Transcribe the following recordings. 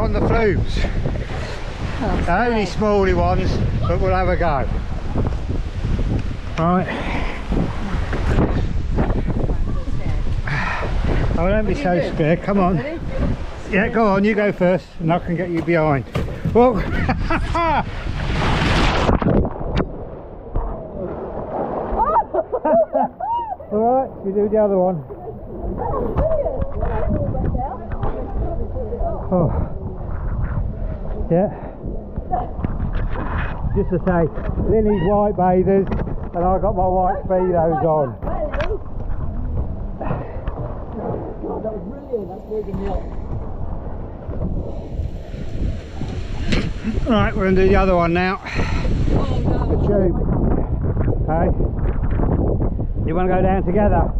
on the Flumes. They're only smally ones, but we'll have a go. Right. Oh, don't be so scared, come on. Yeah, go on, you go first, and I can get you behind. Well, alright, you do the other one. Oh. Yeah. Just to say, Lily's white bathers, and I've got my white speedos on. That was brilliant, that's moving me up. Right, we're going to do the other one now. Oh no. The tube. Hey? You want to go down together?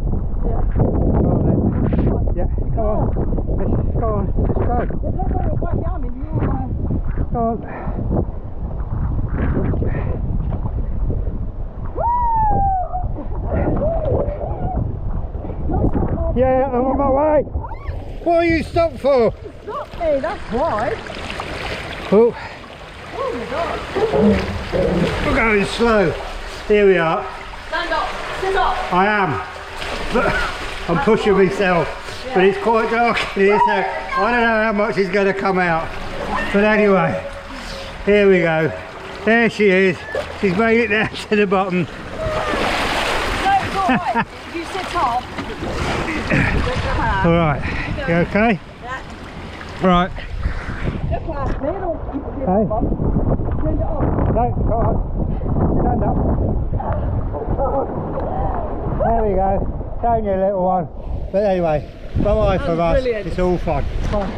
Yeah. Go on then. Yeah, go on. Let's go on. Let's go. Go on. Yeah, I'm on my way. What are you stopped for? Stop me, that's why. Oh. Oh my god. We're going slow. Here we are. Stand up, sit up. I am. But I'm pushing myself. But it's quite dark in here, so I don't know how much is going to come out. But anyway, here we go. There she is. She's made it down to the bottom. No, it's alright. If you sit up. Alright, you okay? Yeah. Right. Look at me, don't keep it Hey. up. Turn it off. No, go on. Stand up. There we go. Down you little one. But anyway, bye-bye from us. Brilliant. It's all fun. Fine.